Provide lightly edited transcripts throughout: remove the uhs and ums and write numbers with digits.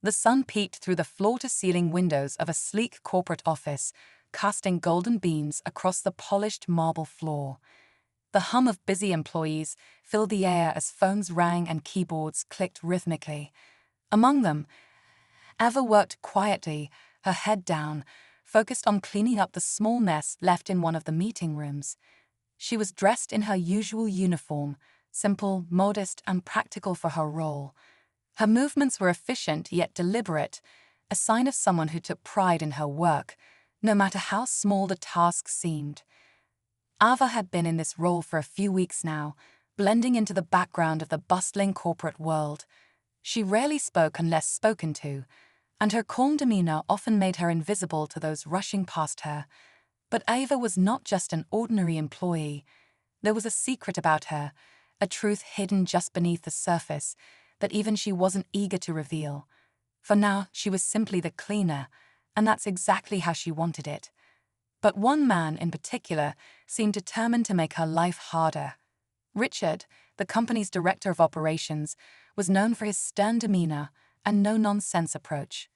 The sun peeked through the floor-to-ceiling windows of a sleek corporate office, casting golden beams across the polished marble floor. The hum of busy employees filled the air as phones rang and keyboards clicked rhythmically. Among them, Ava worked quietly, her head down, focused on cleaning up the small mess left in one of the meeting rooms. She was dressed in her usual uniform, simple, modest, and practical for her role. Her movements were efficient yet deliberate, a sign of someone who took pride in her work, no matter how small the task seemed. Ava had been in this role for a few weeks now, blending into the background of the bustling corporate world. She rarely spoke unless spoken to, and her calm demeanor often made her invisible to those rushing past her. But Ava was not just an ordinary employee. There was a secret about her, a truth hidden just beneath the surface that even she wasn't eager to reveal. For now, she was simply the cleaner, and that's exactly how she wanted it. But one man in particular seemed determined to make her life harder. Richard, the company's director of operations, was known for his stern demeanor and no-nonsense approach.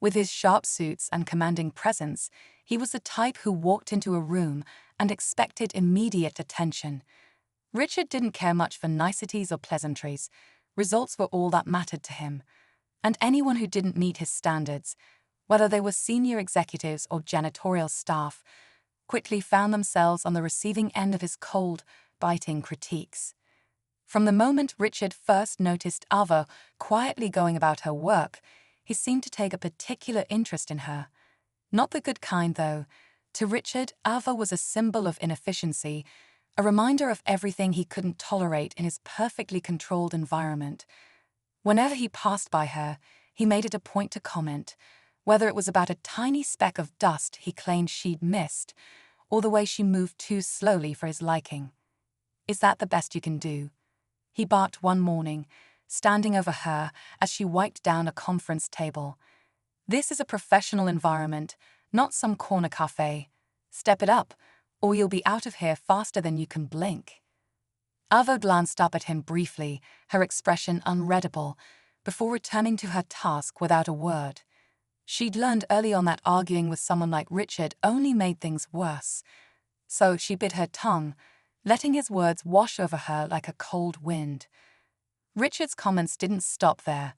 With his sharp suits and commanding presence, he was the type who walked into a room and expected immediate attention. Richard didn't care much for niceties or pleasantries. Results were all that mattered to him. And anyone who didn't meet his standards, whether they were senior executives or janitorial staff, quickly found themselves on the receiving end of his cold, biting critiques. From the moment Richard first noticed Ava quietly going about her work, he seemed to take a particular interest in her. Not the good kind, though. To Richard, Ava was a symbol of inefficiency, a reminder of everything he couldn't tolerate in his perfectly controlled environment. Whenever he passed by her, he made it a point to comment, whether it was about a tiny speck of dust he claimed she'd missed, or the way she moved too slowly for his liking. "Is that the best you can do?" he barked one morning, standing over her as she wiped down a conference table. "This is a professional environment, not some corner cafe. Step it up, or you'll be out of here faster than you can blink." Ava glanced up at him briefly, her expression unreadable, before returning to her task without a word. She'd learned early on that arguing with someone like Richard only made things worse. So she bit her tongue, letting his words wash over her like a cold wind. Richard's comments didn't stop there.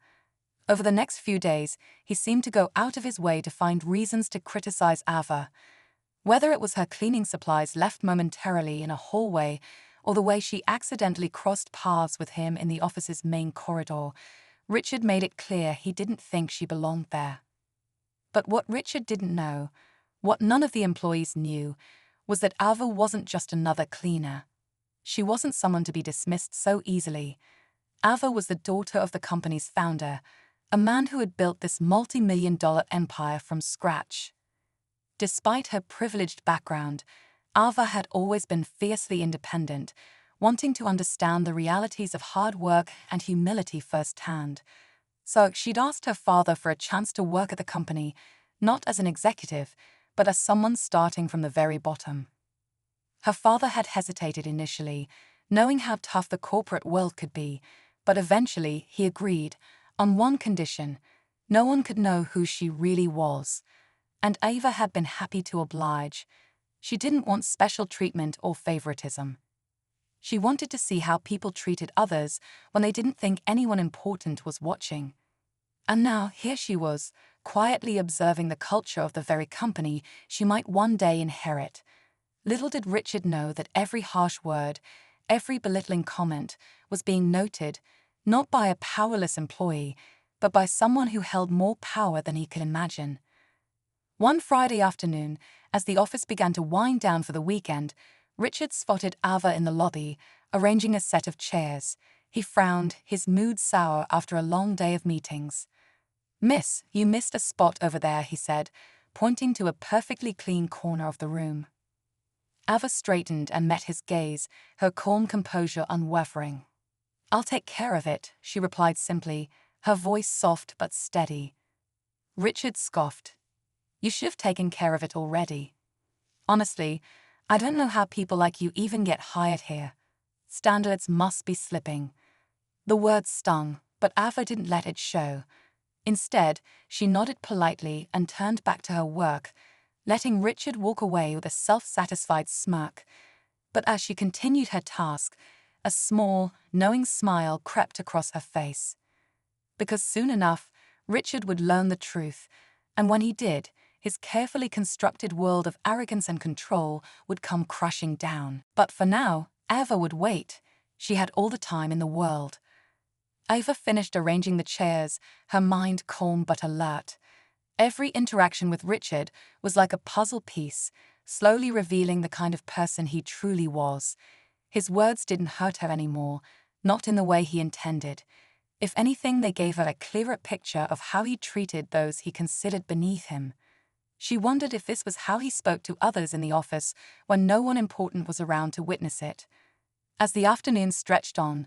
Over the next few days, he seemed to go out of his way to find reasons to criticize Ava. Whether it was her cleaning supplies left momentarily in a hallway or the way she accidentally crossed paths with him in the office's main corridor, Richard made it clear he didn't think she belonged there. But what Richard didn't know, what none of the employees knew, was that Ava wasn't just another cleaner. She wasn't someone to be dismissed so easily. Ava was the daughter of the company's founder, a man who had built this multi-million-dollar empire from scratch. Despite her privileged background, Ava had always been fiercely independent, wanting to understand the realities of hard work and humility firsthand. So she'd asked her father for a chance to work at the company, not as an executive, but as someone starting from the very bottom. Her father had hesitated initially, knowing how tough the corporate world could be, but eventually he agreed, on one condition: no one could know who she really was. And Ava had been happy to oblige. She didn't want special treatment or favoritism. She wanted to see how people treated others when they didn't think anyone important was watching. And now here she was, quietly observing the culture of the very company she might one day inherit. Little did Richard know that every harsh word, every belittling comment was being noted, not by a powerless employee, but by someone who held more power than he could imagine. One Friday afternoon, as the office began to wind down for the weekend, Richard spotted Ava in the lobby, arranging a set of chairs. He frowned, his mood sour after a long day of meetings. "Miss, you missed a spot over there," he said, pointing to a perfectly clean corner of the room. Ava straightened and met his gaze, her calm composure unwavering. "I'll take care of it," she replied simply, her voice soft but steady. Richard scoffed. "You should have taken care of it already. Honestly, I don't know how people like you even get hired here. Standards must be slipping." The words stung, but Ava didn't let it show. Instead, she nodded politely and turned back to her work, letting Richard walk away with a self-satisfied smirk. But as she continued her task, a small, knowing smile crept across her face. Because soon enough, Richard would learn the truth, and when he did, his carefully constructed world of arrogance and control would come crashing down. But for now, Ava would wait. She had all the time in the world. Ava finished arranging the chairs, her mind calm but alert. Every interaction with Richard was like a puzzle piece, slowly revealing the kind of person he truly was. His words didn't hurt her anymore, not in the way he intended. If anything, they gave her a clearer picture of how he treated those he considered beneath him. She wondered if this was how he spoke to others in the office when no one important was around to witness it. As the afternoon stretched on,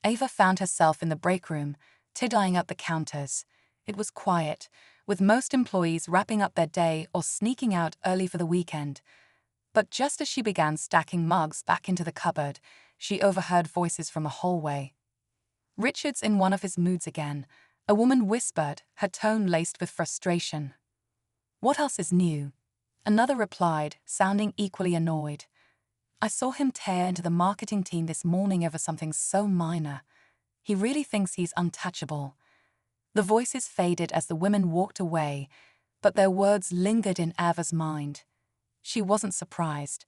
Ava found herself in the break room, tidying up the counters. It was quiet, with most employees wrapping up their day or sneaking out early for the weekend. But just as she began stacking mugs back into the cupboard, she overheard voices from a hallway. "Richard's in one of his moods again," a woman whispered, her tone laced with frustration. "What else is new?" Another replied, sounding equally annoyed. "I saw him tear into the marketing team this morning over something so minor. He really thinks he's untouchable." The voices faded as the women walked away, but their words lingered in Ava's mind. She wasn't surprised.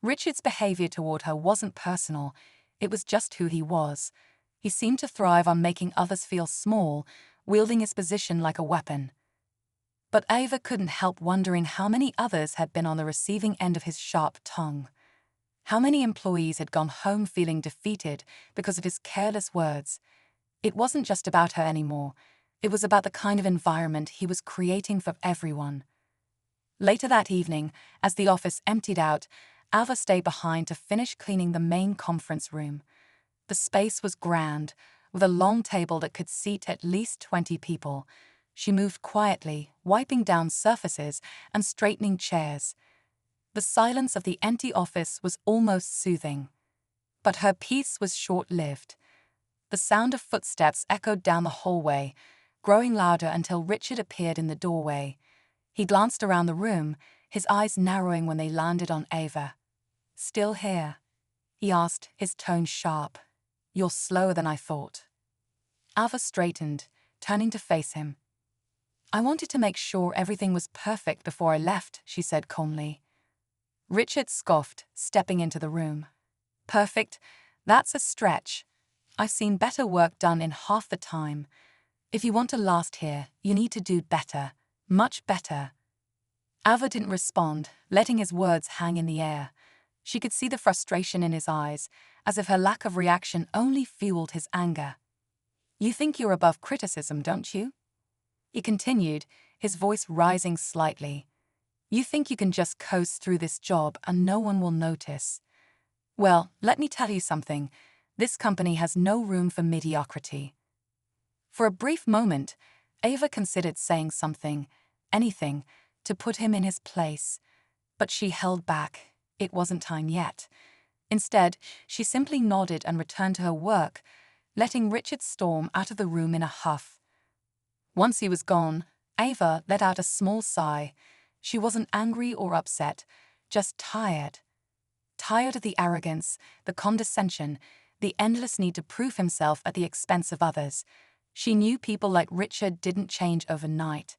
Richard's behavior toward her wasn't personal, it was just who he was. He seemed to thrive on making others feel small, wielding his position like a weapon. But Ava couldn't help wondering how many others had been on the receiving end of his sharp tongue. How many employees had gone home feeling defeated because of his careless words. It wasn't just about her anymore. It was about the kind of environment he was creating for everyone. Later that evening, as the office emptied out, Ava stayed behind to finish cleaning the main conference room. The space was grand, with a long table that could seat at least 20 people. She moved quietly, wiping down surfaces and straightening chairs. The silence of the empty office was almost soothing. But her peace was short-lived. The sound of footsteps echoed down the hallway, growing louder until Richard appeared in the doorway. He glanced around the room, his eyes narrowing when they landed on Ava. "Still here?" he asked, his tone sharp. "You're slower than I thought." Ava straightened, turning to face him. "I wanted to make sure everything was perfect before I left," she said calmly. Richard scoffed, stepping into the room. "Perfect? That's a stretch. I've seen better work done in half the time. If you want to last here, you need to do better, much better." Ava didn't respond, letting his words hang in the air. She could see the frustration in his eyes, as if her lack of reaction only fueled his anger. "You think you're above criticism, don't you?" he continued, his voice rising slightly. "You think you can just coast through this job and no one will notice. Well, let me tell you something. This company has no room for mediocrity." For a brief moment, Ava considered saying something, anything, to put him in his place. But she held back. It wasn't time yet. Instead, she simply nodded and returned to her work, letting Richard storm out of the room in a huff. Once he was gone, Ava let out a small sigh. She wasn't angry or upset, just tired. Tired of the arrogance, the condescension, the endless need to prove himself at the expense of others. She knew people like Richard didn't change overnight.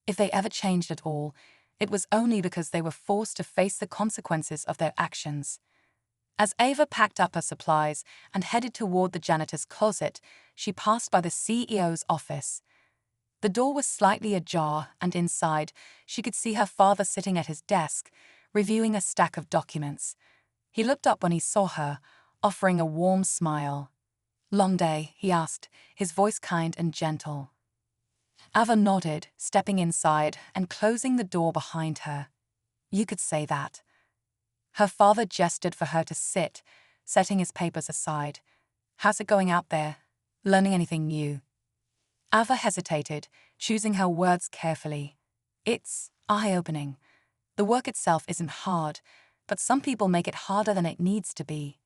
If they ever changed at all, it was only because they were forced to face the consequences of their actions. As Ava packed up her supplies and headed toward the janitor's closet, she passed by the CEO's office. The door was slightly ajar, and inside, she could see her father sitting at his desk, reviewing a stack of documents. He looked up when he saw her, offering a warm smile. "Long day?" he asked, his voice kind and gentle. Ava nodded, stepping inside and closing the door behind her. "You could say that." Her father gestured for her to sit, setting his papers aside. "How's it going out there? Learning anything new?" Ava hesitated, choosing her words carefully. "It's eye-opening. The work itself isn't hard, but some people make it harder than it needs to be."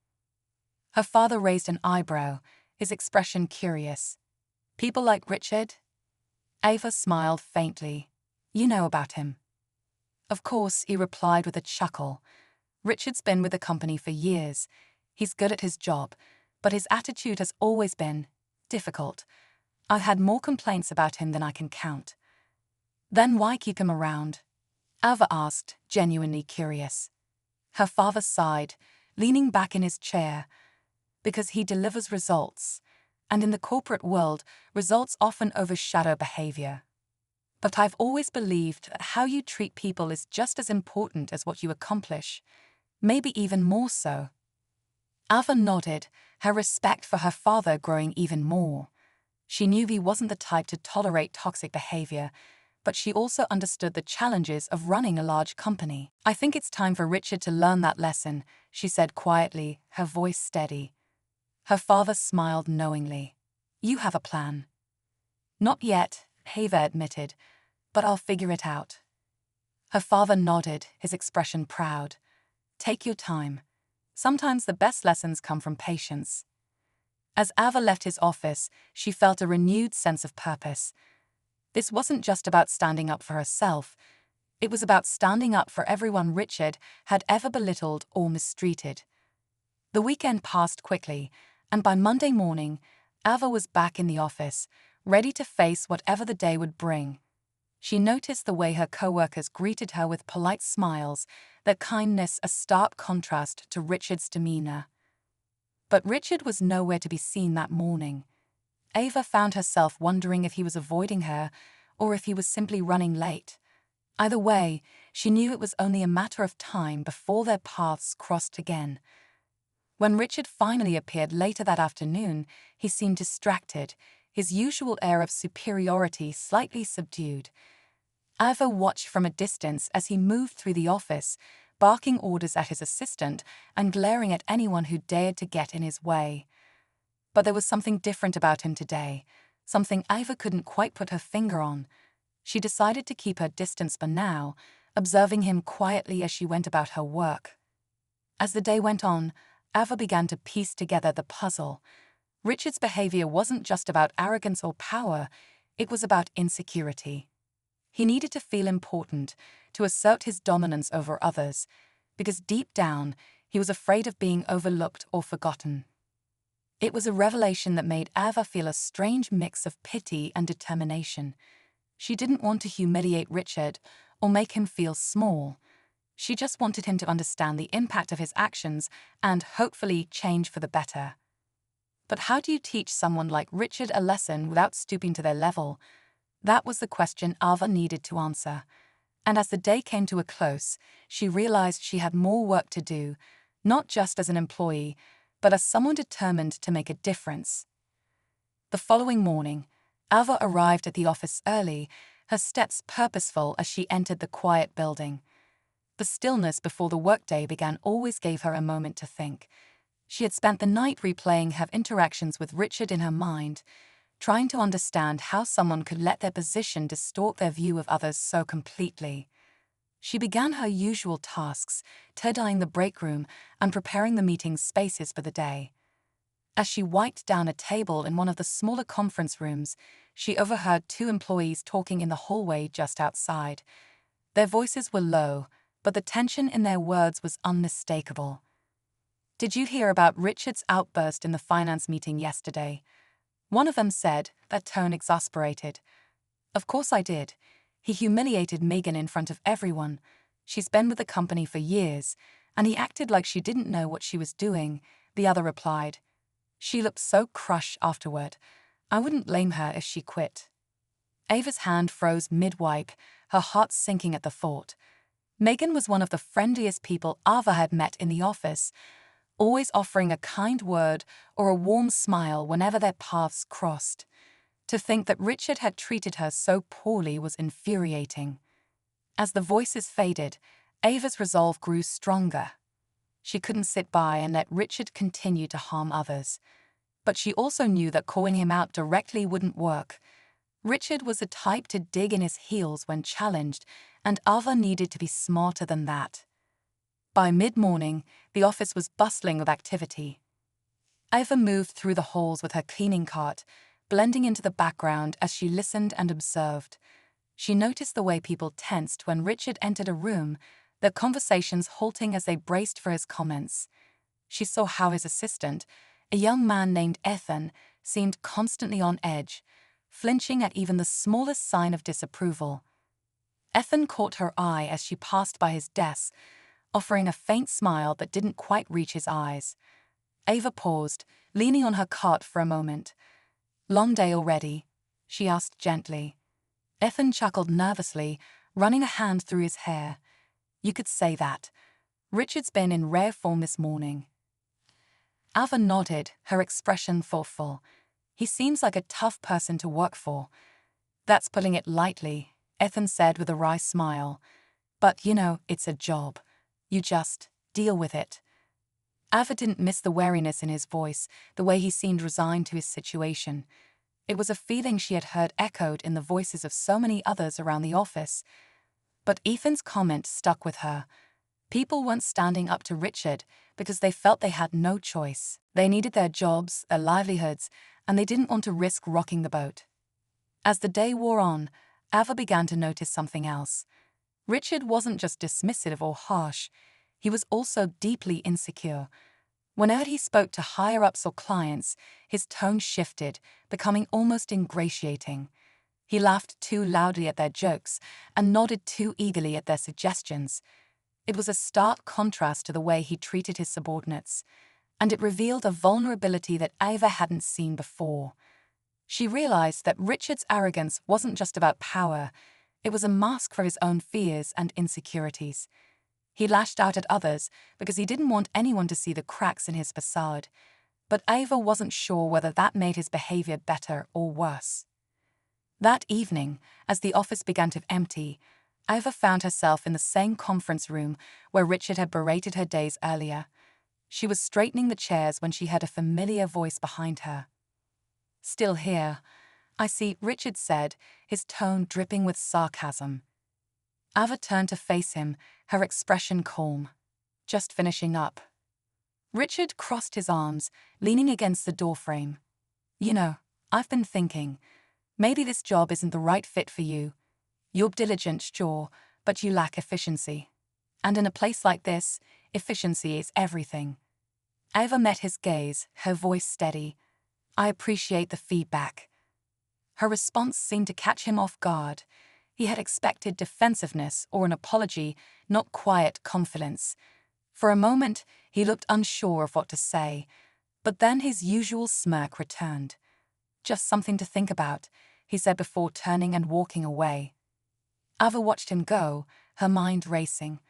Her father raised an eyebrow, his expression curious. "People like Richard?" Ava smiled faintly. You know about him. Of course, he replied with a chuckle. Richard's been with the company for years. He's good at his job, but his attitude has always been difficult. I've had more complaints about him than I can count. Then why keep him around? Ava asked, genuinely curious. Her father sighed, leaning back in his chair. Because he delivers results. And in the corporate world, results often overshadow behavior. But I've always believed that how you treat people is just as important as what you accomplish, maybe even more so. Ava nodded, her respect for her father growing even more. She knew he wasn't the type to tolerate toxic behavior, but she also understood the challenges of running a large company. I think it's time for Richard to learn that lesson, she said quietly, her voice steady. Her father smiled knowingly. You have a plan. Not yet, Ava admitted, but I'll figure it out. Her father nodded, his expression proud. Take your time. Sometimes the best lessons come from patience. As Ava left his office, she felt a renewed sense of purpose. This wasn't just about standing up for herself. It was about standing up for everyone Richard had ever belittled or mistreated. The weekend passed quickly, and by Monday morning, Ava was back in the office, ready to face whatever the day would bring. She noticed the way her co-workers greeted her with polite smiles, their kindness a stark contrast to Richard's demeanor. But Richard was nowhere to be seen that morning. Ava found herself wondering if he was avoiding her or if he was simply running late. Either way, she knew it was only a matter of time before their paths crossed again. When Richard finally appeared later that afternoon, he seemed distracted, his usual air of superiority slightly subdued. Ava watched from a distance as he moved through the office, barking orders at his assistant and glaring at anyone who dared to get in his way. But there was something different about him today, something Ava couldn't quite put her finger on. She decided to keep her distance for now, observing him quietly as she went about her work. As the day went on, Ava began to piece together the puzzle. Richard's behavior wasn't just about arrogance or power, it was about insecurity. He needed to feel important, to assert his dominance over others, because deep down, he was afraid of being overlooked or forgotten. It was a revelation that made Ava feel a strange mix of pity and determination. She didn't want to humiliate Richard or make him feel small. She just wanted him to understand the impact of his actions and, hopefully, change for the better. But how do you teach someone like Richard a lesson without stooping to their level? That was the question Ava needed to answer. And as the day came to a close, she realized she had more work to do, not just as an employee, but as someone determined to make a difference. The following morning, Ava arrived at the office early, her steps purposeful as she entered the quiet building. The stillness before the workday began always gave her a moment to think. She had spent the night replaying her interactions with Richard in her mind, trying to understand how someone could let their position distort their view of others so completely. She began her usual tasks, tidying the break room and preparing the meeting spaces for the day. As she wiped down a table in one of the smaller conference rooms, she overheard two employees talking in the hallway just outside. Their voices were low, but the tension in their words was unmistakable. Did you hear about Richard's outburst in the finance meeting yesterday? One of them said, that tone exasperated. Of course I did. He humiliated Megan in front of everyone. She's been with the company for years, and he acted like she didn't know what she was doing, the other replied. She looked so crushed afterward. I wouldn't blame her if she quit. Ava's hand froze mid-wipe, her heart sinking at the thought. Megan was one of the friendliest people Ava had met in the office, always offering a kind word or a warm smile whenever their paths crossed. To think that Richard had treated her so poorly was infuriating. As the voices faded, Ava's resolve grew stronger. She couldn't sit by and let Richard continue to harm others. But she also knew that calling him out directly wouldn't work. Richard was the type to dig in his heels when challenged, and Ava needed to be smarter than that. By mid-morning, the office was bustling with activity. Ava moved through the halls with her cleaning cart, blending into the background as she listened and observed. She noticed the way people tensed when Richard entered a room, their conversations halting as they braced for his comments. She saw how his assistant, a young man named Ethan, seemed constantly on edge, flinching at even the smallest sign of disapproval. Ethan caught her eye as she passed by his desk, offering a faint smile that didn't quite reach his eyes. Ava paused, leaning on her cart for a moment. "Long day already?" she asked gently. Ethan chuckled nervously, running a hand through his hair. "You could say that. Richard's been in rare form this morning." Ava nodded, her expression thoughtful. "He seems like a tough person to work for." "That's putting it lightly," Ethan said with a wry smile. "But, it's a job. You just deal with it." Ava didn't miss the wariness in his voice, the way he seemed resigned to his situation. It was a feeling she had heard echoed in the voices of so many others around the office. But Ethan's comment stuck with her. People weren't standing up to Richard because they felt they had no choice. They needed their jobs, their livelihoods, and they didn't want to risk rocking the boat. As the day wore on, Ava began to notice something else. Richard wasn't just dismissive or harsh, he was also deeply insecure. Whenever he spoke to higher-ups or clients, his tone shifted, becoming almost ingratiating. He laughed too loudly at their jokes and nodded too eagerly at their suggestions. It was a stark contrast to the way he treated his subordinates, and it revealed a vulnerability that Ava hadn't seen before. She realized that Richard's arrogance wasn't just about power, it was a mask for his own fears and insecurities. He lashed out at others because he didn't want anyone to see the cracks in his facade, but Ava wasn't sure whether that made his behavior better or worse. That evening, as the office began to empty, Ava found herself in the same conference room where Richard had berated her days earlier. She was straightening the chairs when she heard a familiar voice behind her. "Still here, I see," Richard said, his tone dripping with sarcasm. Ava turned to face him, her expression calm. "Just finishing up." Richard crossed his arms, leaning against the doorframe. I've been thinking, maybe this job isn't the right fit for you. You're diligent, sure, but you lack efficiency. And in a place like this, efficiency is everything." Ava met his gaze, her voice steady. "I appreciate the feedback." Her response seemed to catch him off guard. He had expected defensiveness or an apology, not quiet confidence. For a moment, he looked unsure of what to say, but then his usual smirk returned. "Just something to think about," he said before turning and walking away. Ava watched him go, her mind racing.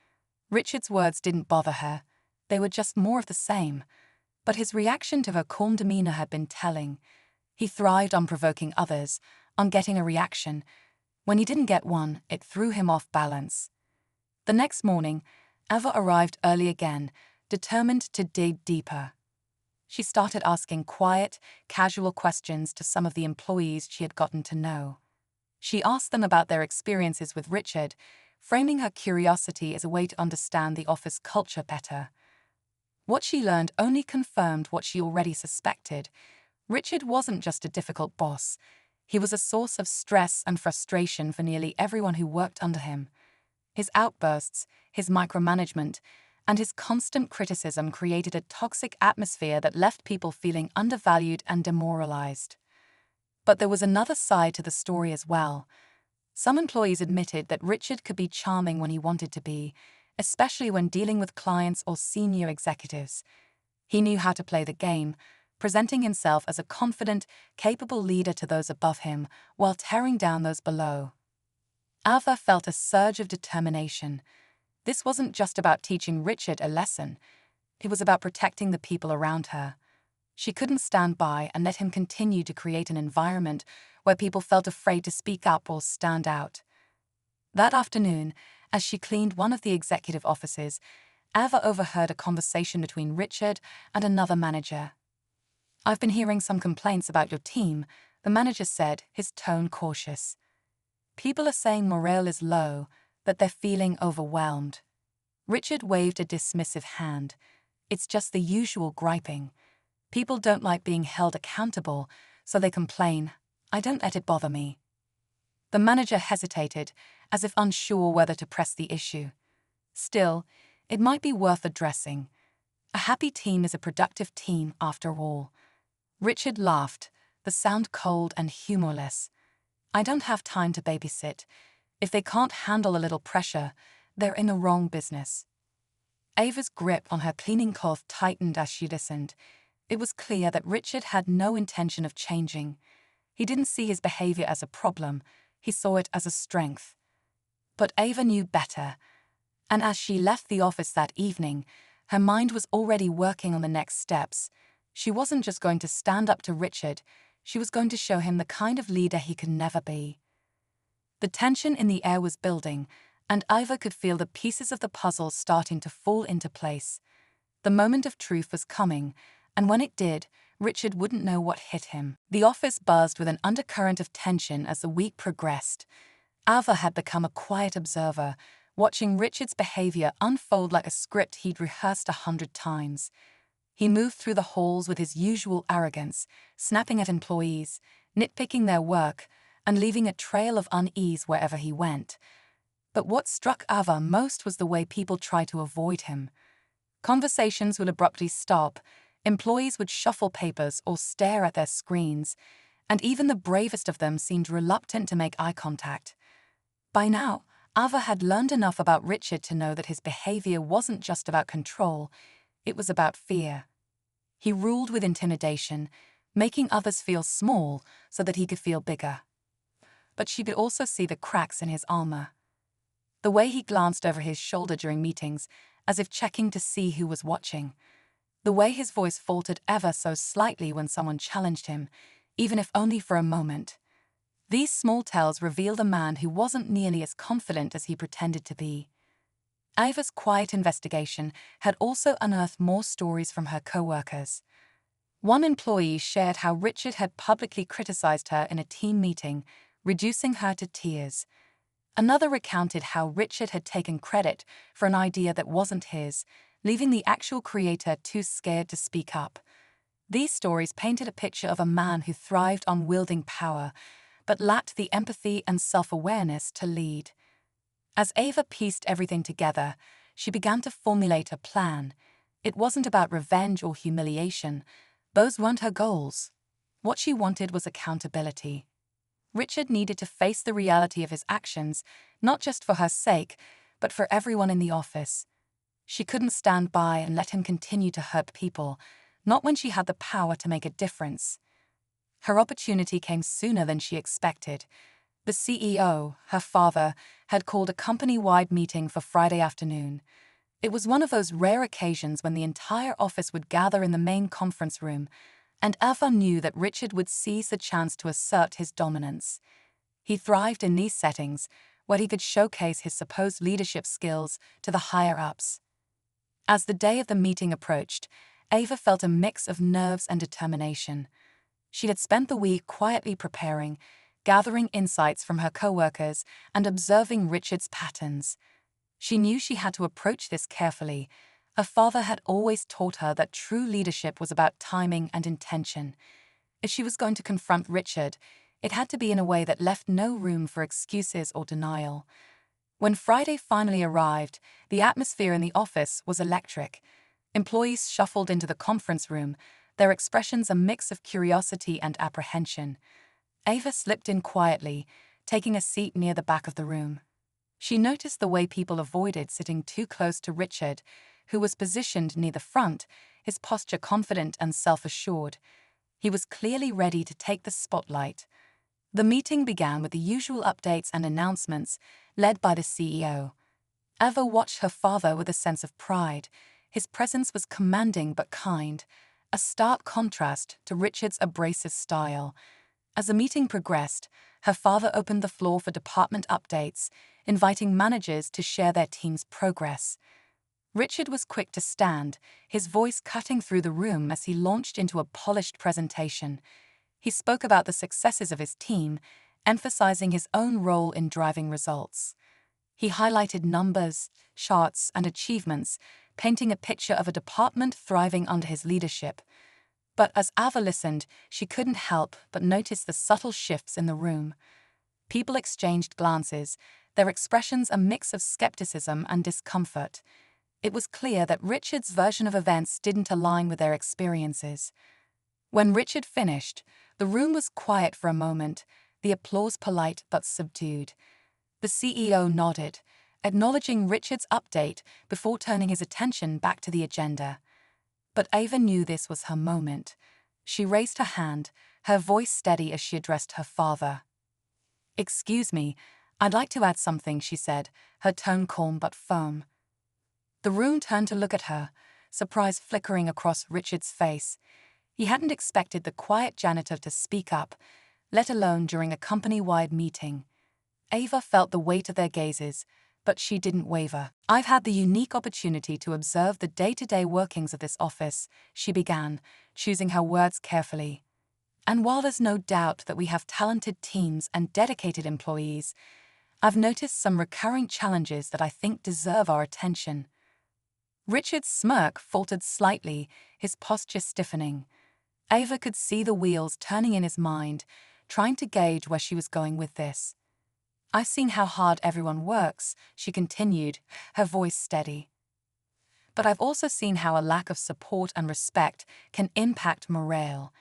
Richard's words didn't bother her. They were just more of the same. But his reaction to her calm demeanor had been telling. He thrived on provoking others, on getting a reaction. When he didn't get one, it threw him off balance. The next morning, Ava arrived early again, determined to dig deeper. She started asking quiet, casual questions to some of the employees she had gotten to know. She asked them about their experiences with Richard, framing her curiosity as a way to understand the office culture better. What she learned only confirmed what she already suspected. Richard wasn't just a difficult boss. He was a source of stress and frustration for nearly everyone who worked under him. His outbursts, his micromanagement, and his constant criticism created a toxic atmosphere that left people feeling undervalued and demoralized. But there was another side to the story as well. Some employees admitted that Richard could be charming when he wanted to be, especially when dealing with clients or senior executives. He knew how to play the game, presenting himself as a confident, capable leader to those above him while tearing down those below. Ava felt a surge of determination. This wasn't just about teaching Richard a lesson. It was about protecting the people around her. She couldn't stand by and let him continue to create an environment where people felt afraid to speak up or stand out. That afternoon, as she cleaned one of the executive offices, Ava overheard a conversation between Richard and another manager. "I've been hearing some complaints about your team," the manager said, his tone cautious. "People are saying morale is low, that they're feeling overwhelmed." Richard waved a dismissive hand. "It's just the usual griping. People don't like being held accountable, so they complain. I don't let it bother me." The manager hesitated, as if unsure whether to press the issue. Still, it might be worth addressing. A happy team is a productive team, after all. Richard laughed, the sound cold and humorless. "I don't have time to babysit. If they can't handle a little pressure, they're in the wrong business." Ava's grip on her cleaning cloth tightened as she listened. It was clear that Richard had no intention of changing. He didn't see his behavior as a problem, he saw it as a strength. But Ava knew better, and as she left the office that evening, her mind was already working on the next steps. She wasn't just going to stand up to Richard, she was going to show him the kind of leader he could never be. The tension in the air was building, and Ava could feel the pieces of the puzzle starting to fall into place. The moment of truth was coming, and when it did, Richard wouldn't know what hit him. The office buzzed with an undercurrent of tension as the week progressed. Ava had become a quiet observer, watching Richard's behavior unfold like a script he'd rehearsed 100 times. He moved through the halls with his usual arrogance, snapping at employees, nitpicking their work, and leaving a trail of unease wherever he went. But what struck Ava most was the way people tried to avoid him. Conversations would abruptly stop, employees would shuffle papers or stare at their screens, and even the bravest of them seemed reluctant to make eye contact. By now, Ava had learned enough about Richard to know that his behavior wasn't just about control, it was about fear. He ruled with intimidation, making others feel small so that he could feel bigger. But she could also see the cracks in his armor. The way he glanced over his shoulder during meetings, as if checking to see who was watching. The way his voice faltered ever so slightly when someone challenged him, even if only for a moment. These small tells revealed a man who wasn't nearly as confident as he pretended to be. Ava's quiet investigation had also unearthed more stories from her co-workers. One employee shared how Richard had publicly criticized her in a team meeting, reducing her to tears. Another recounted how Richard had taken credit for an idea that wasn't his, leaving the actual creator too scared to speak up. These stories painted a picture of a man who thrived on wielding power, but lacked the empathy and self-awareness to lead. As Ava pieced everything together, she began to formulate a plan. It wasn't about revenge or humiliation. Those weren't her goals. What she wanted was accountability. Richard needed to face the reality of his actions, not just for her sake, but for everyone in the office. She couldn't stand by and let him continue to hurt people, not when she had the power to make a difference. Her opportunity came sooner than she expected. The CEO, her father, had called a company-wide meeting for Friday afternoon. It was one of those rare occasions when the entire office would gather in the main conference room, and Ava knew that Richard would seize the chance to assert his dominance. He thrived in these settings, where he could showcase his supposed leadership skills to the higher-ups. As the day of the meeting approached, Ava felt a mix of nerves and determination. She had spent the week quietly preparing, gathering insights from her co-workers and observing Richard's patterns. She knew she had to approach this carefully. Her father had always taught her that true leadership was about timing and intention. If she was going to confront Richard, it had to be in a way that left no room for excuses or denial. When Friday finally arrived, the atmosphere in the office was electric. Employees shuffled into the conference room, their expressions a mix of curiosity and apprehension. Ava slipped in quietly, taking a seat near the back of the room. She noticed the way people avoided sitting too close to Richard, who was positioned near the front, his posture confident and self-assured. He was clearly ready to take the spotlight. The meeting began with the usual updates and announcements, led by the CEO. Ava watched her father with a sense of pride. His presence was commanding but kind, a stark contrast to Richard's abrasive style. As the meeting progressed, her father opened the floor for department updates, inviting managers to share their team's progress. Richard was quick to stand, his voice cutting through the room as he launched into a polished presentation. He spoke about the successes of his team, emphasizing his own role in driving results. He highlighted numbers, charts, and achievements, painting a picture of a department thriving under his leadership. But as Ava listened, she couldn't help but notice the subtle shifts in the room. People exchanged glances, their expressions a mix of skepticism and discomfort. It was clear that Richard's version of events didn't align with their experiences. When Richard finished, the room was quiet for a moment, the applause polite but subdued. The CEO nodded, acknowledging Richard's update before turning his attention back to the agenda. But Ava knew this was her moment. She raised her hand, her voice steady as she addressed her father. "Excuse me, I'd like to add something," she said, her tone calm but firm. The room turned to look at her, surprise flickering across Richard's face. He hadn't expected the quiet janitor to speak up, let alone during a company-wide meeting. Ava felt the weight of their gazes, but she didn't waver. "I've had the unique opportunity to observe the day-to-day workings of this office," she began, choosing her words carefully. "And while there's no doubt that we have talented teams and dedicated employees, I've noticed some recurring challenges that I think deserve our attention." Richard's smirk faltered slightly, his posture stiffening. Ava could see the wheels turning in his mind, trying to gauge where she was going with this. "I've seen how hard everyone works," she continued, her voice steady. "But I've also seen how a lack of support and respect can impact morale.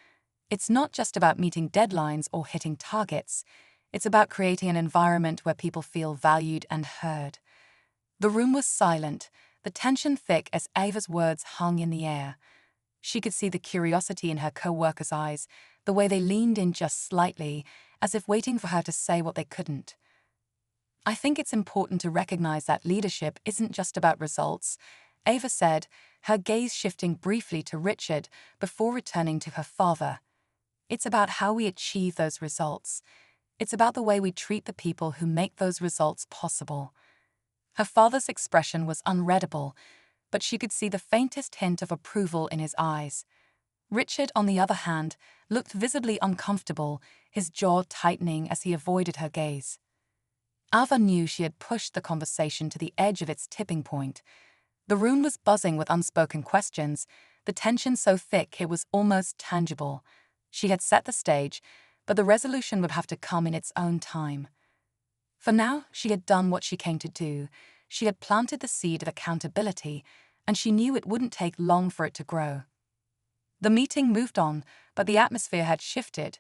It's not just about meeting deadlines or hitting targets. It's about creating an environment where people feel valued and heard." The room was silent, the tension thick as Ava's words hung in the air. She could see the curiosity in her co-workers' eyes, the way they leaned in just slightly, as if waiting for her to say what they couldn't. "I think it's important to recognize that leadership isn't just about results," Ava said, her gaze shifting briefly to Richard before returning to her father. "It's about how we achieve those results. It's about the way we treat the people who make those results possible." Her father's expression was unreadable, but she could see the faintest hint of approval in his eyes. Richard, on the other hand, looked visibly uncomfortable, his jaw tightening as he avoided her gaze. Ava knew she had pushed the conversation to the edge of its tipping point. The room was buzzing with unspoken questions, the tension so thick it was almost tangible. She had set the stage, but the resolution would have to come in its own time. For now, she had done what she came to do. She had planted the seed of accountability, and she knew it wouldn't take long for it to grow. The meeting moved on, but the atmosphere had shifted.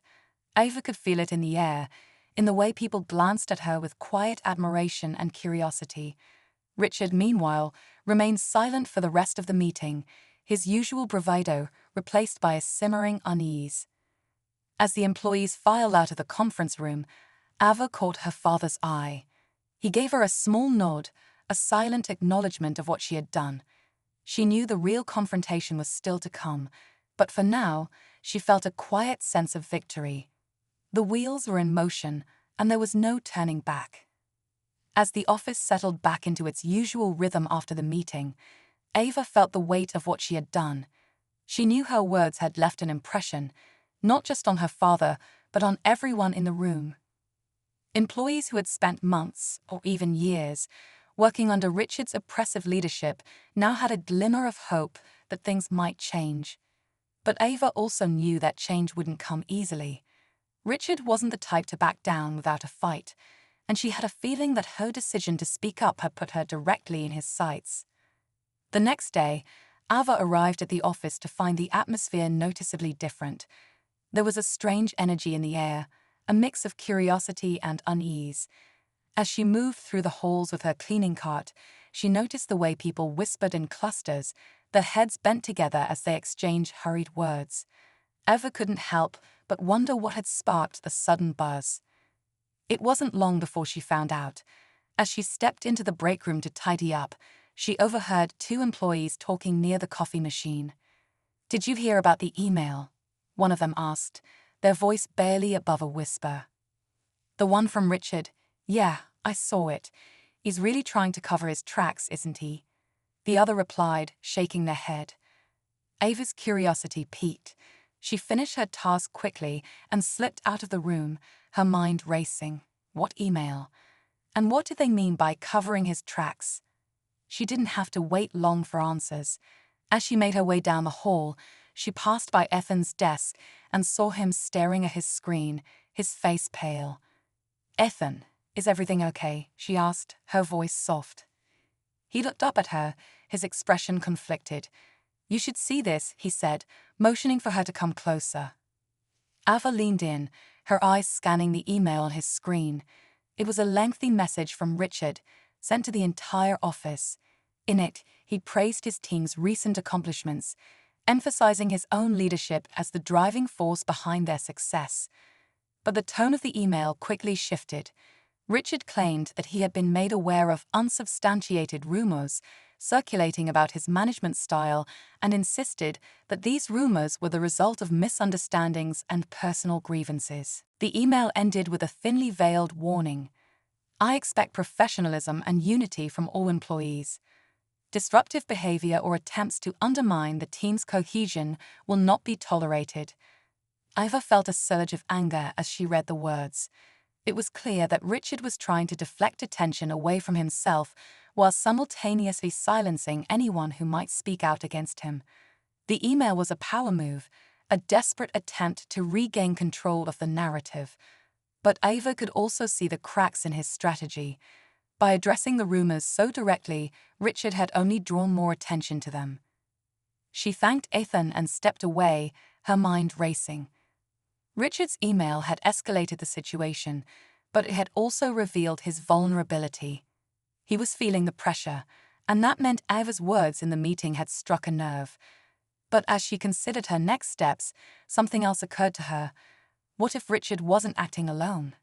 Ava could feel it in the air, in the way people glanced at her with quiet admiration and curiosity. Richard, meanwhile, remained silent for the rest of the meeting, his usual bravado replaced by a simmering unease. As the employees filed out of the conference room, Ava caught her father's eye. He gave her a small nod, a silent acknowledgement of what she had done. She knew the real confrontation was still to come, but for now, she felt a quiet sense of victory. The wheels were in motion, and there was no turning back. As the office settled back into its usual rhythm after the meeting, Ava felt the weight of what she had done. She knew her words had left an impression, not just on her father, but on everyone in the room. Employees who had spent months, or even years, working under Richard's oppressive leadership now had a glimmer of hope that things might change. But Ava also knew that change wouldn't come easily. Richard wasn't the type to back down without a fight, and she had a feeling that her decision to speak up had put her directly in his sights. The next day, Ava arrived at the office to find the atmosphere noticeably different. There was a strange energy in the air, a mix of curiosity and unease. As she moved through the halls with her cleaning cart, she noticed the way people whispered in clusters, their heads bent together as they exchanged hurried words. Ava couldn't help but wonder what had sparked the sudden buzz. It wasn't long before she found out. As she stepped into the break room to tidy up, she overheard two employees talking near the coffee machine. "Did you hear about the email?" one of them asked, their voice barely above a whisper. "The one from Richard? Yeah, I saw it. He's really trying to cover his tracks, isn't he?" The other replied, shaking their head. Ava's curiosity piqued. She finished her task quickly and slipped out of the room, her mind racing. What email? And what did they mean by covering his tracks? She didn't have to wait long for answers. As she made her way down the hall, She passed by Ethan's desk and saw him staring at his screen, his face pale. "Ethan, is everything okay?" she asked, her voice soft. He looked up at her, his expression conflicted. "You should see this," he said, motioning for her to come closer. Ava leaned in, her eyes scanning the email on his screen. It was a lengthy message from Richard, sent to the entire office. In it, he praised his team's recent accomplishments, emphasizing his own leadership as the driving force behind their success. But the tone of the email quickly shifted. Richard claimed that he had been made aware of unsubstantiated rumors circulating about his management style and insisted that these rumors were the result of misunderstandings and personal grievances. The email ended with a thinly veiled warning. "I expect professionalism and unity from all employees. Disruptive behavior or attempts to undermine the team's cohesion will not be tolerated." Ava felt a surge of anger as she read the words. It was clear that Richard was trying to deflect attention away from himself while simultaneously silencing anyone who might speak out against him. The email was a power move, a desperate attempt to regain control of the narrative. But Ava could also see the cracks in his strategy. By addressing the rumors so directly, Richard had only drawn more attention to them. She thanked Ethan and stepped away, her mind racing. Richard's email had escalated the situation, but it had also revealed his vulnerability. He was feeling the pressure, and that meant Ava's words in the meeting had struck a nerve. But as she considered her next steps, something else occurred to her. What if Richard wasn't acting alone?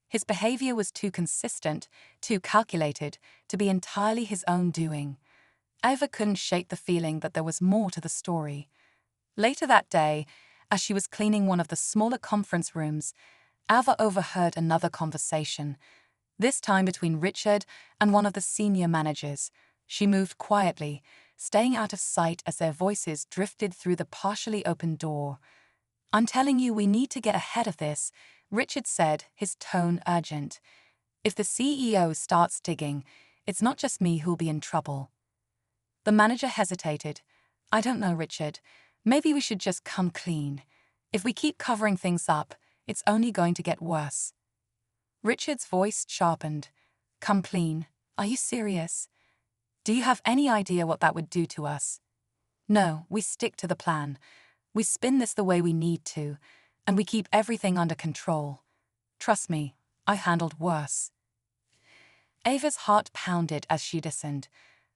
His behavior was too consistent, too calculated, to be entirely his own doing. Ava couldn't shake the feeling that there was more to the story. Later that day, as she was cleaning one of the smaller conference rooms, Ava overheard another conversation, this time between Richard and one of the senior managers. She moved quietly, staying out of sight as their voices drifted through the partially open door. "I'm telling you, we need to get ahead of this," Richard said, his tone urgent. "If the CEO starts digging, it's not just me who'll be in trouble." The manager hesitated. "I don't know, Richard. Maybe we should just come clean. If we keep covering things up, it's only going to get worse." Richard's voice sharpened. "Come clean? Are you serious? Do you have any idea what that would do to us?" "No, we stick to the plan. We spin this the way we need to, and we keep everything under control. Trust me, I handled worse." Ava's heart pounded as she listened.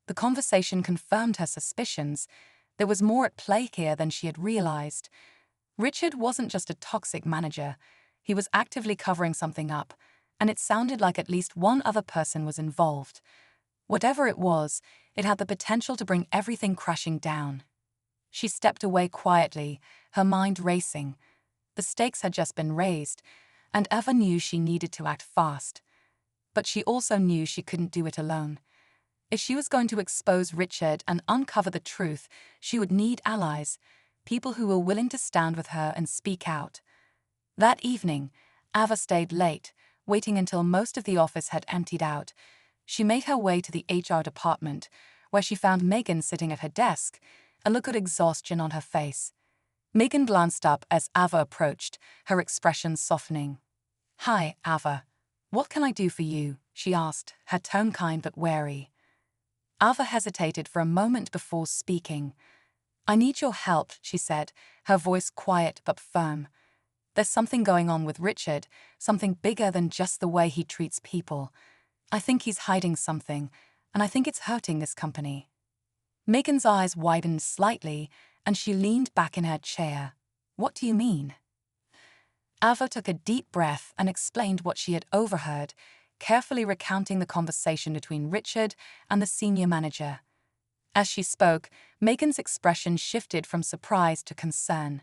The conversation confirmed her suspicions. There was more at play here than she had realized. Richard wasn't just a toxic manager. He was actively covering something up, and it sounded like at least one other person was involved. Whatever it was, it had the potential to bring everything crashing down. She stepped away quietly, her mind racing. The stakes had just been raised, and Ava knew she needed to act fast. But she also knew she couldn't do it alone. If she was going to expose Richard and uncover the truth, she would need allies, people who were willing to stand with her and speak out. That evening, Ava stayed late, waiting until most of the office had emptied out. She made her way to the HR department, where she found Megan sitting at her desk, a look of exhaustion on her face. Megan glanced up as Ava approached, her expression softening. "Hi, Ava. What can I do for you?" she asked, her tone kind but wary. Ava hesitated for a moment before speaking. "I need your help," she said, her voice quiet but firm. "There's something going on with Richard, something bigger than just the way he treats people. I think he's hiding something, and I think it's hurting this company." Megan's eyes widened slightly, and she leaned back in her chair. "What do you mean?" Ava took a deep breath and explained what she had overheard, carefully recounting the conversation between Richard and the senior manager. As she spoke, Megan's expression shifted from surprise to concern.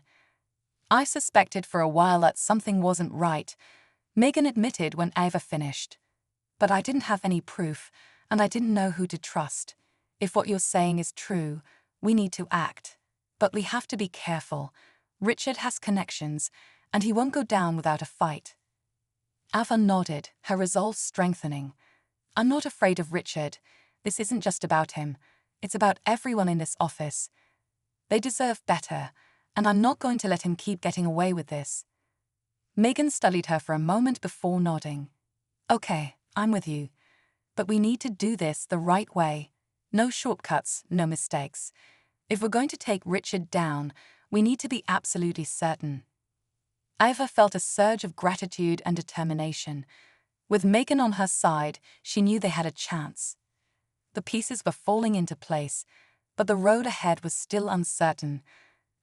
"I suspected for a while that something wasn't right," Megan admitted when Ava finished. "But I didn't have any proof, and I didn't know who to trust. If what you're saying is true, we need to act. But we have to be careful. Richard has connections, and he won't go down without a fight." Ava nodded, her resolve strengthening. "I'm not afraid of Richard. This isn't just about him. It's about everyone in this office. They deserve better, and I'm not going to let him keep getting away with this. Megan studied her for a moment before nodding. Okay, I'm with you. But we need to do this the right way. No shortcuts, no mistakes. If we're going to take Richard down, we need to be absolutely certain. Ava felt a surge of gratitude and determination. With Megan on her side, she knew they had a chance. The pieces were falling into place, but the road ahead was still uncertain.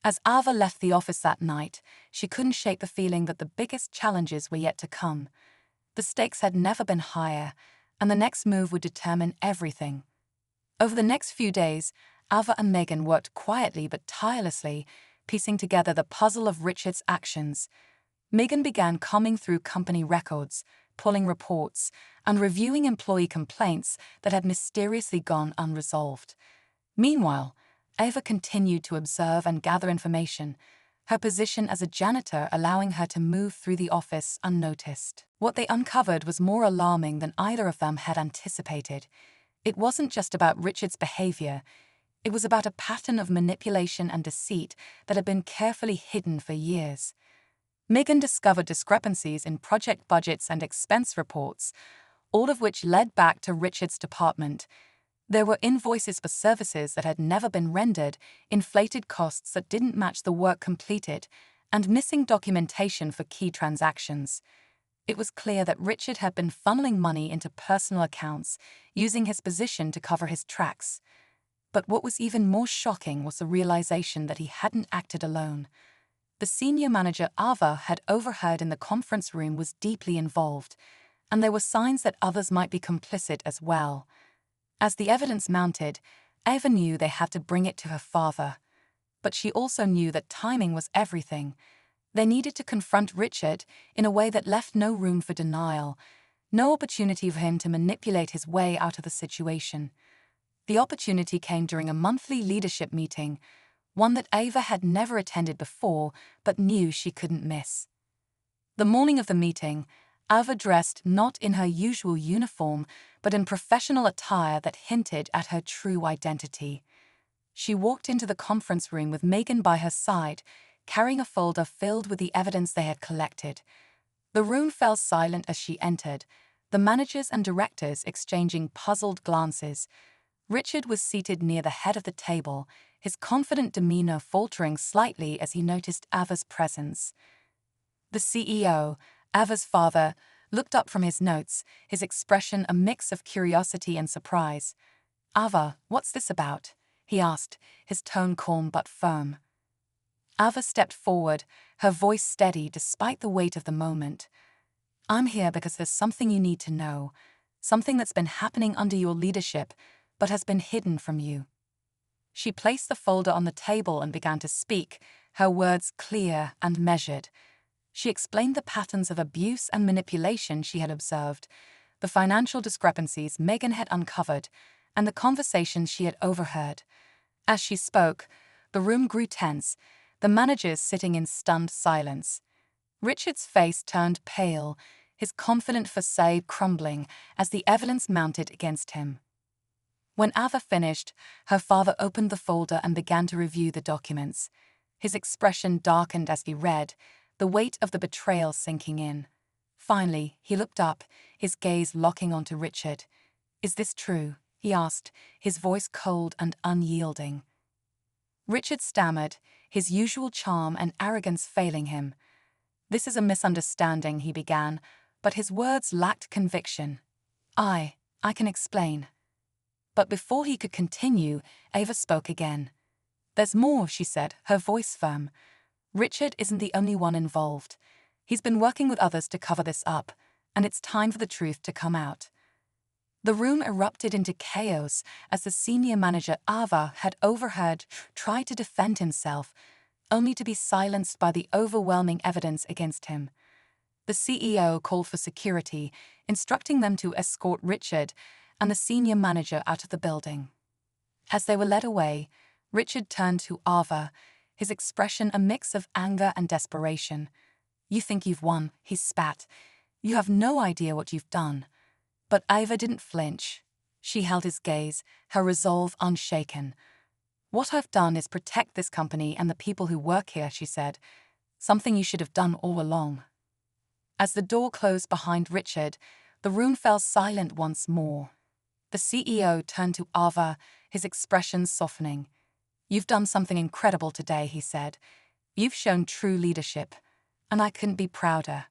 As Ava left the office that night, she couldn't shake the feeling that the biggest challenges were yet to come. The stakes had never been higher, and the next move would determine everything. Over the next few days, Ava and Megan worked quietly but tirelessly, piecing together the puzzle of Richard's actions. Megan began combing through company records, pulling reports, and reviewing employee complaints that had mysteriously gone unresolved. Meanwhile, Ava continued to observe and gather information, her position as a janitor allowing her to move through the office unnoticed. What they uncovered was more alarming than either of them had anticipated. It wasn't just about Richard's behavior. It was about a pattern of manipulation and deceit that had been carefully hidden for years. Megan discovered discrepancies in project budgets and expense reports, all of which led back to Richard's department. There were invoices for services that had never been rendered, inflated costs that didn't match the work completed, and missing documentation for key transactions. It was clear that Richard had been funneling money into personal accounts, using his position to cover his tracks. But what was even more shocking was the realization that he hadn't acted alone. The senior manager Ava had overheard in the conference room was deeply involved, and there were signs that others might be complicit as well. As the evidence mounted, Ava knew they had to bring it to her father. But she also knew that timing was everything. They needed to confront Richard in a way that left no room for denial, no opportunity for him to manipulate his way out of the situation. The opportunity came during a monthly leadership meeting, one that Ava had never attended before but knew she couldn't miss. The morning of the meeting, Ava dressed not in her usual uniform, but in professional attire that hinted at her true identity. She walked into the conference room with Megan by her side, carrying a folder filled with the evidence they had collected. The room fell silent as she entered, the managers and directors exchanging puzzled glances. Richard was seated near the head of the table, his confident demeanor faltering slightly as he noticed Ava's presence. The CEO, Ava's father, looked up from his notes, his expression a mix of curiosity and surprise. "Ava, what's this about?" he asked, his tone calm but firm. Ava stepped forward, her voice steady despite the weight of the moment. "I'm here because there's something you need to know, something that's been happening under your leadership, but has been hidden from you." She placed the folder on the table and began to speak, her words clear and measured. She explained the patterns of abuse and manipulation she had observed, the financial discrepancies Megan had uncovered, and the conversations she had overheard. As she spoke, the room grew tense, the managers sitting in stunned silence. Richard's face turned pale, his confident facade crumbling as the evidence mounted against him. When Ava finished, her father opened the folder and began to review the documents. His expression darkened as he read, the weight of the betrayal sinking in. Finally, he looked up, his gaze locking onto Richard. "Is this true?" he asked, his voice cold and unyielding. Richard stammered, his usual charm and arrogance failing him. "This is a misunderstanding," he began, but his words lacked conviction. I can explain." But before he could continue, Ava spoke again. "There's more," she said, her voice firm. "Richard isn't the only one involved. He's been working with others to cover this up, and it's time for the truth to come out." The room erupted into chaos as the senior manager Ava had overheard try to defend himself, only to be silenced by the overwhelming evidence against him. The CEO called for security, instructing them to escort Richard and the senior manager out of the building. As they were led away, Richard turned to Ava, his expression a mix of anger and desperation. "You think you've won," he spat. "You have no idea what you've done." But Ava didn't flinch. She held his gaze, her resolve unshaken. "What I've done is protect this company and the people who work here," she said. "Something you should have done all along." As the door closed behind Richard, the room fell silent once more. The CEO turned to Ava, his expression softening. "You've done something incredible today," he said. "You've shown true leadership, and I couldn't be prouder."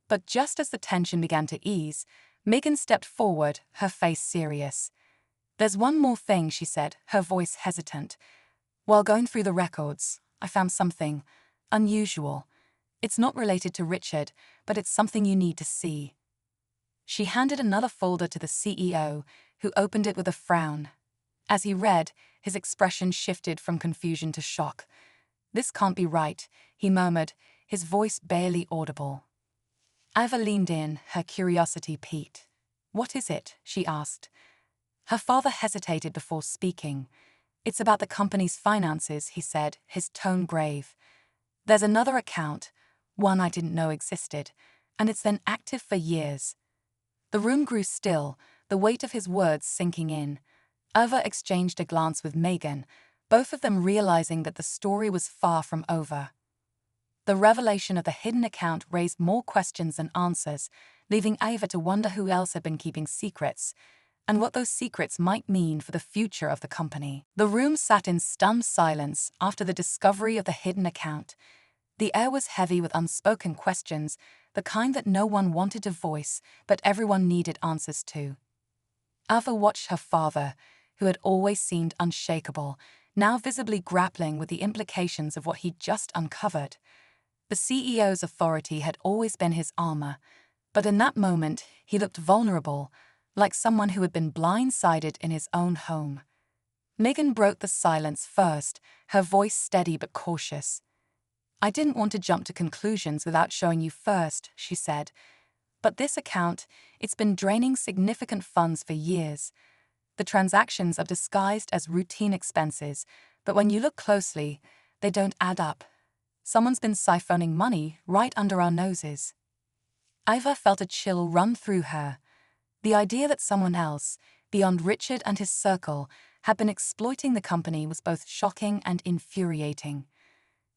But just as the tension began to ease, Megan stepped forward, her face serious. "There's one more thing," she said, her voice hesitant. "While going through the records, I found something unusual. It's not related to Richard, but it's something you need to see." She handed another folder to the CEO, who opened it with a frown. As he read, his expression shifted from confusion to shock. "This can't be right," he murmured, his voice barely audible. Ava leaned in, her curiosity piqued. "What is it?" she asked. Her father hesitated before speaking. "It's about the company's finances," he said, his tone grave. "There's another account, one I didn't know existed, and it's been active for years." The room grew still, the weight of his words sinking in. Ava exchanged a glance with Megan, both of them realizing that the story was far from over. The revelation of the hidden account raised more questions than answers, leaving Ava to wonder who else had been keeping secrets, and what those secrets might mean for the future of the company. The room sat in stunned silence after the discovery of the hidden account. The air was heavy with unspoken questions, the kind that no one wanted to voice, but everyone needed answers to. Ava watched her father, who had always seemed unshakable, now visibly grappling with the implications of what he'd just uncovered. The CEO's authority had always been his armor, but in that moment he looked vulnerable, like someone who had been blindsided in his own home. Megan broke the silence first, her voice steady but cautious. "I didn't want to jump to conclusions without showing you first," she said. "But this account, it's been draining significant funds for years. The transactions are disguised as routine expenses, but when you look closely, they don't add up. Someone's been siphoning money right under our noses." Ava felt a chill run through her. The idea that someone else, beyond Richard and his circle, had been exploiting the company was both shocking and infuriating.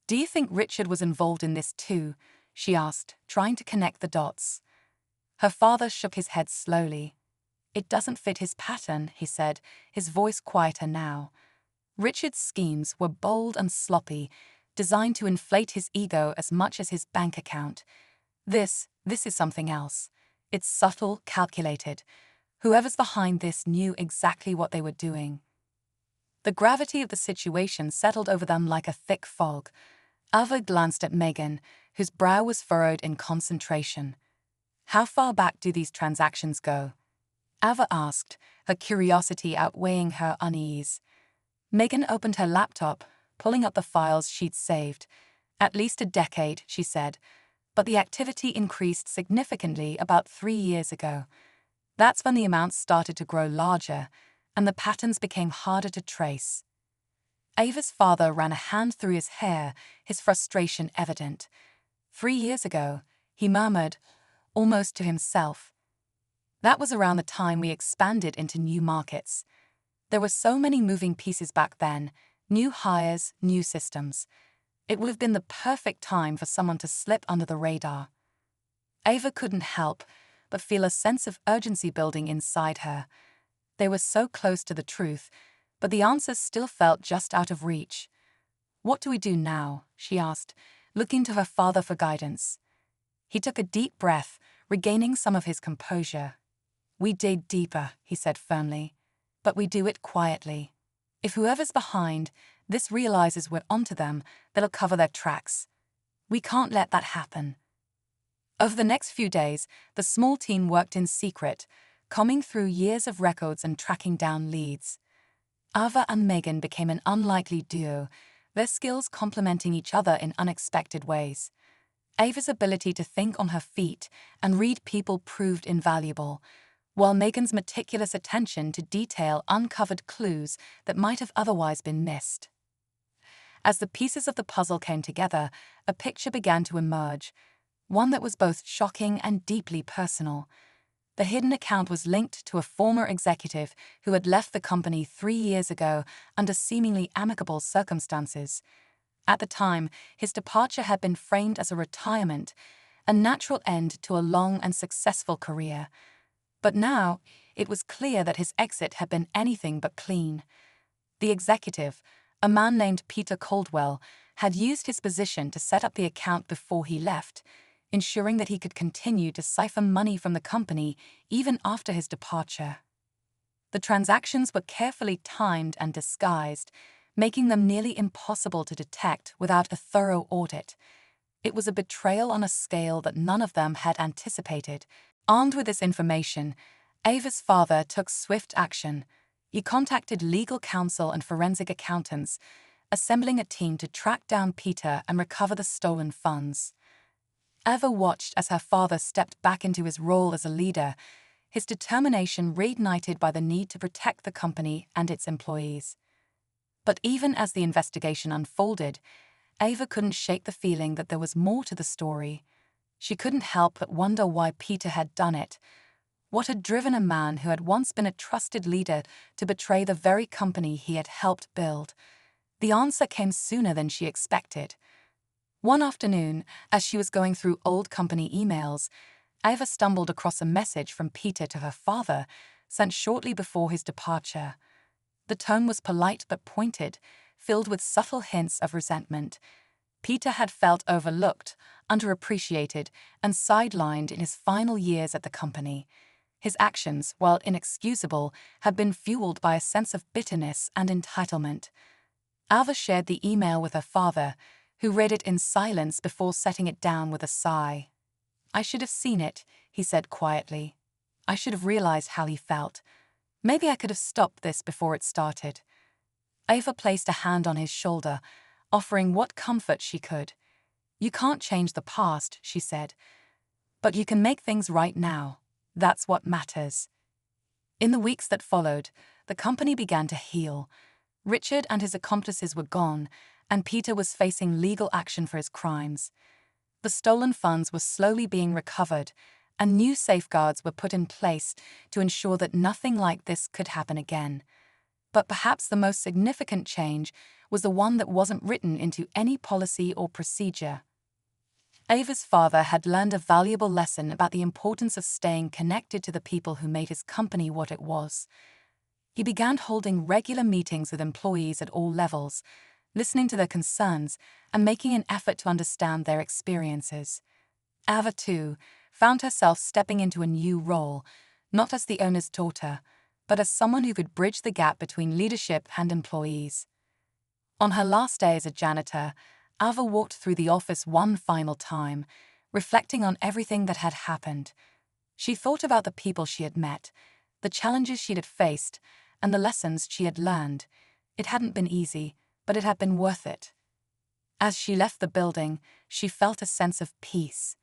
"Do you think Richard was involved in this too?" she asked, trying to connect the dots. Her father shook his head slowly. "It doesn't fit his pattern," he said, his voice quieter now. Richard's schemes were bold and sloppy, designed to inflate his ego as much as his bank account. This is something else. It's subtle, calculated. Whoever's behind this knew exactly what they were doing." The gravity of the situation settled over them like a thick fog. Ava glanced at Megan, whose brow was furrowed in concentration. "How far back do these transactions go?" Ava asked, her curiosity outweighing her unease. Megan opened her laptop, pulling up the files she'd saved. "At least a decade," she said, "but the activity increased significantly about 3 years ago. That's when the amounts started to grow larger, and the patterns became harder to trace." Ava's father ran a hand through his hair, his frustration evident. 3 years ago," he murmured, almost to himself. "That was around the time we expanded into new markets. There were so many moving pieces back then, new hires, new systems. It would have been the perfect time for someone to slip under the radar." Ava couldn't help but feel a sense of urgency building inside her. They were so close to the truth, but the answers still felt just out of reach. "What do we do now?" she asked, looking to her father for guidance. He took a deep breath, regaining some of his composure. "We dig deeper," he said firmly, "but we do it quietly. If whoever's behind this realizes we're onto them, they'll cover their tracks. We can't let that happen." Over the next few days, the small team worked in secret, combing through years of records and tracking down leads. Ava and Megan became an unlikely duo, their skills complementing each other in unexpected ways. Ava's ability to think on her feet and read people proved invaluable, while Megan's meticulous attention to detail uncovered clues that might have otherwise been missed. As the pieces of the puzzle came together, a picture began to emerge, one that was both shocking and deeply personal. The hidden account was linked to a former executive who had left the company 3 years ago under seemingly amicable circumstances. At the time, his departure had been framed as a retirement, a natural end to a long and successful career. But now, it was clear that his exit had been anything but clean. The executive, a man named Peter Caldwell, had used his position to set up the account before he left, ensuring that he could continue to siphon money from the company even after his departure. The transactions were carefully timed and disguised, making them nearly impossible to detect without a thorough audit. It was a betrayal on a scale that none of them had anticipated. Armed with this information, Ava's father took swift action. He contacted legal counsel and forensic accountants, assembling a team to track down Peter and recover the stolen funds. Ava watched as her father stepped back into his role as a leader, his determination reignited by the need to protect the company and its employees. But even as the investigation unfolded, Ava couldn't shake the feeling that there was more to the story. She couldn't help but wonder why Peter had done it. What had driven a man who had once been a trusted leader to betray the very company he had helped build? The answer came sooner than she expected. One afternoon, as she was going through old company emails, Ava stumbled across a message from Peter to her father, sent shortly before his departure. The tone was polite but pointed, filled with subtle hints of resentment. Peter had felt overlooked, underappreciated, and sidelined in his final years at the company. His actions, while inexcusable, had been fueled by a sense of bitterness and entitlement. Ava shared the email with her father, who read it in silence before setting it down with a sigh. "I should have seen it," he said quietly. "I should have realized how he felt. Maybe I could have stopped this before it started." Ava placed a hand on his shoulder, offering what comfort she could. "You can't change the past," she said, "but you can make things right now. That's what matters." In the weeks that followed, the company began to heal. Richard and his accomplices were gone, and Peter was facing legal action for his crimes. The stolen funds were slowly being recovered, and new safeguards were put in place to ensure that nothing like this could happen again. But perhaps the most significant change was the one that wasn't written into any policy or procedure. Ava's father had learned a valuable lesson about the importance of staying connected to the people who made his company what it was. He began holding regular meetings with employees at all levels, listening to their concerns and making an effort to understand their experiences. Ava, too, found herself stepping into a new role, not as the owner's daughter, but as someone who could bridge the gap between leadership and employees. On her last day as a janitor, Ava walked through the office one final time, reflecting on everything that had happened. She thought about the people she had met, the challenges she had faced, and the lessons she had learned. It hadn't been easy, but it had been worth it. As she left the building, she felt a sense of peace.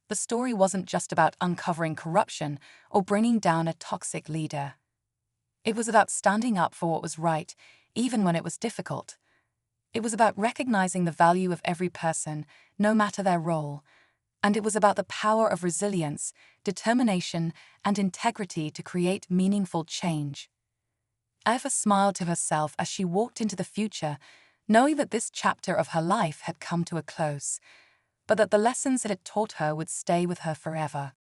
The story wasn't just about uncovering corruption or bringing down a toxic leader. It was about standing up for what was right, even when it was difficult. It was about recognizing the value of every person, no matter their role. And it was about the power of resilience, determination, and integrity to create meaningful change. Ava smiled to herself as she walked into the future, knowing that this chapter of her life had come to a close, but that the lessons it had taught her would stay with her forever.